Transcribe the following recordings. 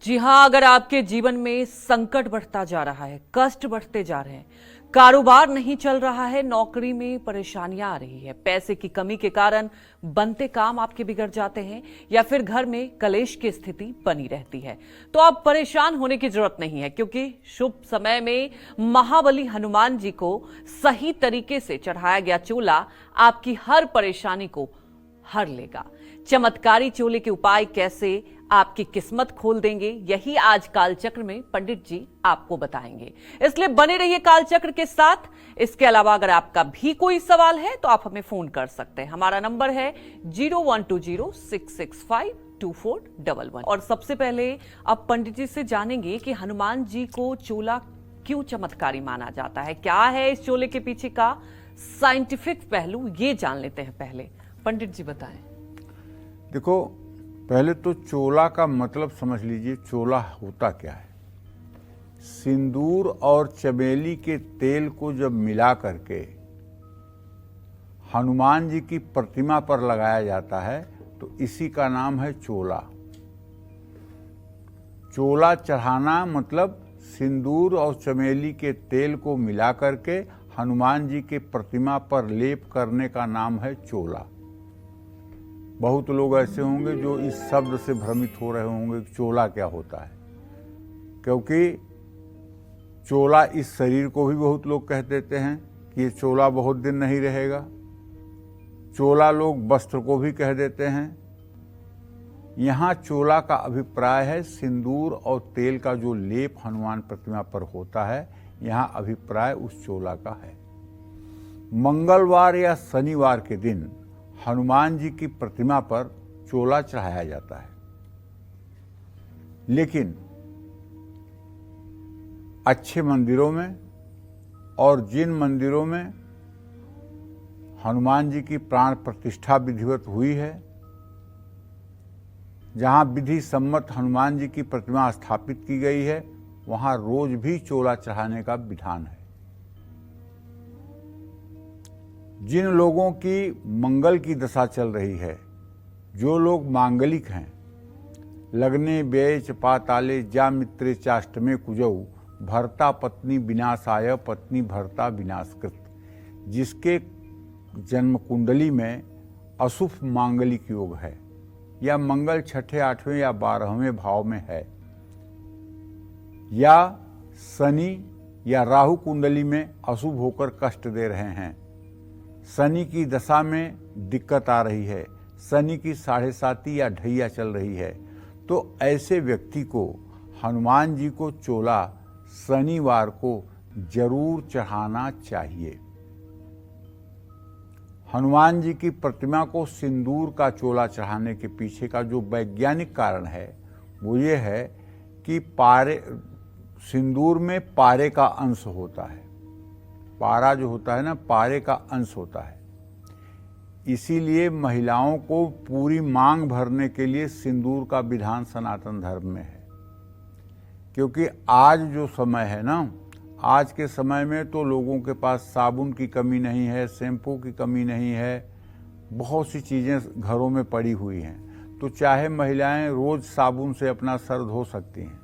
जी हाँ, अगर आपके जीवन में संकट बढ़ता जा रहा है, कष्ट बढ़ते जा रहे हैं, कारोबार नहीं चल रहा है, नौकरी में परेशानियां आ रही है, पैसे की कमी के कारण बनते काम आपके बिगड़ जाते हैं या फिर घर में कलेश की स्थिति बनी रहती है, तो आप परेशान होने की जरूरत नहीं है, क्योंकि शुभ समय में महाबली हनुमान जी को सही तरीके से चढ़ाया गया चोला आपकी हर परेशानी को हर लेगा। चमत्कारी चोले के उपाय कैसे आपकी किस्मत खोल देंगे, यही आज कालचक्र में पंडित जी आपको बताएंगे। इसलिए बने रहिए कालचक्र के साथ। इसके अलावा अगर आपका भी कोई सवाल है तो आप हमें फोन कर सकते हैं। हमारा नंबर है 0120-665-2411। और सबसे पहले अब पंडित जी से जानेंगे कि हनुमान जी को चोला क्यों चमत्कारी माना जाता है, क्या है इस चोले के पीछे का साइंटिफिक पहलू, ये जान लेते हैं। पहले पंडित जी बताएं। देखो, पहले तो चोला का मतलब समझ लीजिए, चोला होता क्या है। सिंदूर और चमेली के तेल को जब मिला करके हनुमान जी की प्रतिमा पर लगाया जाता है तो इसी का नाम है चोला। चोला चढ़ाना मतलब सिंदूर और चमेली के तेल को मिला करके हनुमान जी के प्रतिमा पर लेप करने का नाम है चोला। बहुत लोग ऐसे होंगे जो इस शब्द से भ्रमित हो रहे होंगे कि चोला क्या होता है, क्योंकि चोला इस शरीर को भी बहुत लोग कह देते हैं कि ये चोला बहुत दिन नहीं रहेगा। चोला लोग वस्त्र को भी कह देते हैं। यहाँ चोला का अभिप्राय है सिंदूर और तेल का जो लेप हनुमान प्रतिमा पर होता है, यहाँ अभिप्राय उस चोला का है। मंगलवार या शनिवार के दिन हनुमान जी की प्रतिमा पर चोला चढ़ाया जाता है, लेकिन अच्छे मंदिरों में और जिन मंदिरों में हनुमान जी की प्राण प्रतिष्ठा विधिवत हुई है, जहां विधि सम्मत हनुमान जी की प्रतिमा स्थापित की गई है, वहां रोज भी चोला चढ़ाने का विधान है। जिन लोगों की मंगल की दशा चल रही है, जो लोग मांगलिक हैं, लग्ने व्यय पाताले जा मित्रे चाष्टमे कुजौ भर्ता पत्नी विनाशाय पत्नी भर्ता विनाशकृत, जिसके जन्म कुंडली में अशुभ मांगलिक योग है या मंगल छठे, आठवें या 12वें भाव में है, या शनि या राहु कुंडली में अशुभ होकर कष्ट दे रहे हैं, शनि की दशा में दिक्कत आ रही है, शनि की 7.5 या ढैया चल रही है, तो ऐसे व्यक्ति को हनुमान जी को चोला शनिवार को जरूर चढ़ाना चाहिए। हनुमान जी की प्रतिमा को सिंदूर का चोला चढ़ाने के पीछे का जो वैज्ञानिक कारण है वो ये है कि सिंदूर में पारे का अंश होता है। पारा जो होता है ना, पारे का अंश होता है। इसीलिए महिलाओं को पूरी मांग भरने के लिए सिंदूर का विधान सनातन धर्म में है। क्योंकि आज जो समय है ना, आज के समय में तो लोगों के पास साबुन की कमी नहीं है, शैम्पू की कमी नहीं है, बहुत सी चीज़ें घरों में पड़ी हुई हैं, तो चाहे महिलाएं रोज़ साबुन से अपना सर धो सकती हैं।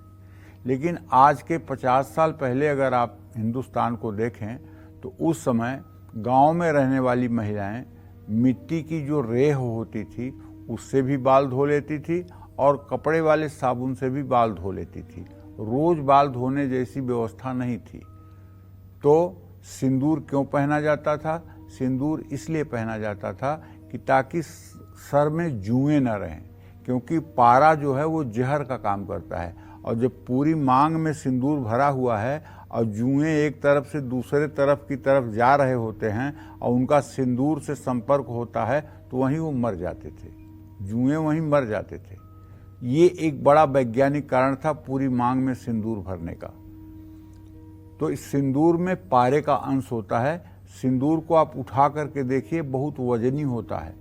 लेकिन आज के 50 साल पहले अगर आप हिंदुस्तान को देखें तो उस समय गांव में रहने वाली महिलाएं मिट्टी की जो रेह होती थी उससे भी बाल धो लेती थी और कपड़े वाले साबुन से भी बाल धो लेती थी। रोज बाल धोने जैसी व्यवस्था नहीं थी। तो सिंदूर क्यों पहना जाता था? सिंदूर इसलिए पहना जाता था कि ताकि सर में जुएं न रहें, क्योंकि पारा जो है वो जहर का काम करता है, और जब पूरी मांग में सिंदूर भरा हुआ है और जुएं एक तरफ से दूसरे तरफ की तरफ जा रहे होते हैं और उनका सिंदूर से संपर्क होता है तो वहीं वो मर जाते थे, जुएं वहीं मर जाते थे। ये एक बड़ा वैज्ञानिक कारण था पूरी मांग में सिंदूर भरने का। तो इस सिंदूर में पारे का अंश होता है। सिंदूर को आप उठा करके देखिए, बहुत वजनी होता है,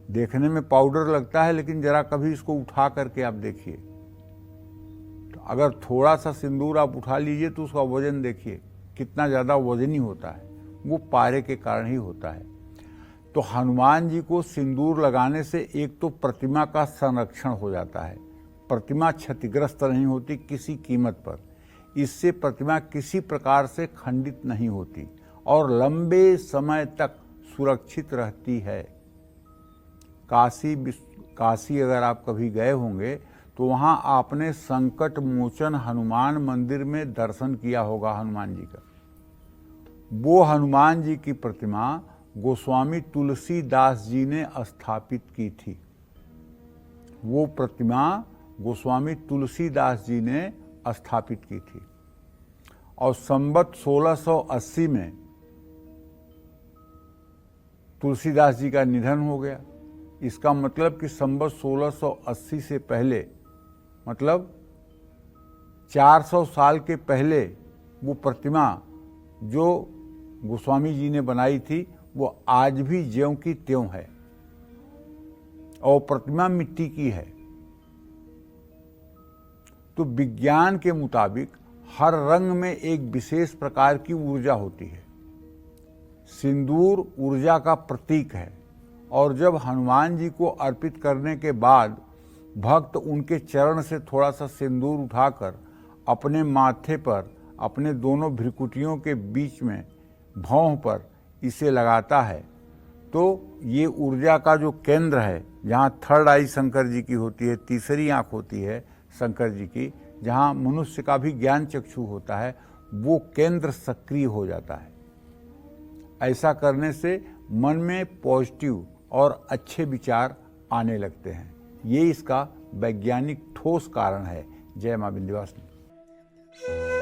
देखने में पाउडर लगता है, लेकिन जरा कभी इसको उठा करके आप देखिए, अगर थोड़ा सा सिंदूर आप उठा लीजिए तो उसका वजन देखिए कितना ज़्यादा वजनी होता है। वो पारे के कारण ही होता है। तो हनुमान जी को सिंदूर लगाने से एक तो प्रतिमा का संरक्षण हो जाता है, प्रतिमा क्षतिग्रस्त नहीं होती किसी कीमत पर। इससे प्रतिमा किसी प्रकार से खंडित नहीं होती और लंबे समय तक सुरक्षित रहती है। काशी अगर आप कभी गए होंगे तो वहाँ आपने संकट मोचन हनुमान मंदिर में दर्शन किया होगा हनुमान जी का। वो हनुमान जी की प्रतिमा गोस्वामी तुलसीदास जी ने स्थापित की थी। वो प्रतिमा गोस्वामी तुलसीदास जी ने स्थापित की थी और संवत 1680 में तुलसीदास जी का निधन हो गया। इसका मतलब कि संवत 1680 से पहले, मतलब 400 साल के पहले वो प्रतिमा जो गोस्वामी जी ने बनाई थी वो आज भी ज्यों की त्यों है और प्रतिमा मिट्टी की है। तो विज्ञान के मुताबिक हर रंग में एक विशेष प्रकार की ऊर्जा होती है। सिंदूर ऊर्जा का प्रतीक है और जब हनुमान जी को अर्पित करने के बाद भक्त उनके चरण से थोड़ा सा सिंदूर उठाकर अपने माथे पर, अपने दोनों भ्रिकुटियों के बीच में भौं पर इसे लगाता है तो ये ऊर्जा का जो केंद्र है, जहाँ थर्ड आई शंकर जी की होती है, तीसरी आँख होती है शंकर जी की, जहाँ मनुष्य का भी ज्ञान चक्षु होता है, वो केंद्र सक्रिय हो जाता है। ऐसा करने से मन में पॉजिटिव और अच्छे विचार आने लगते हैं। ये इसका वैज्ञानिक ठोस कारण है। जय मां विंध्यवासिनी।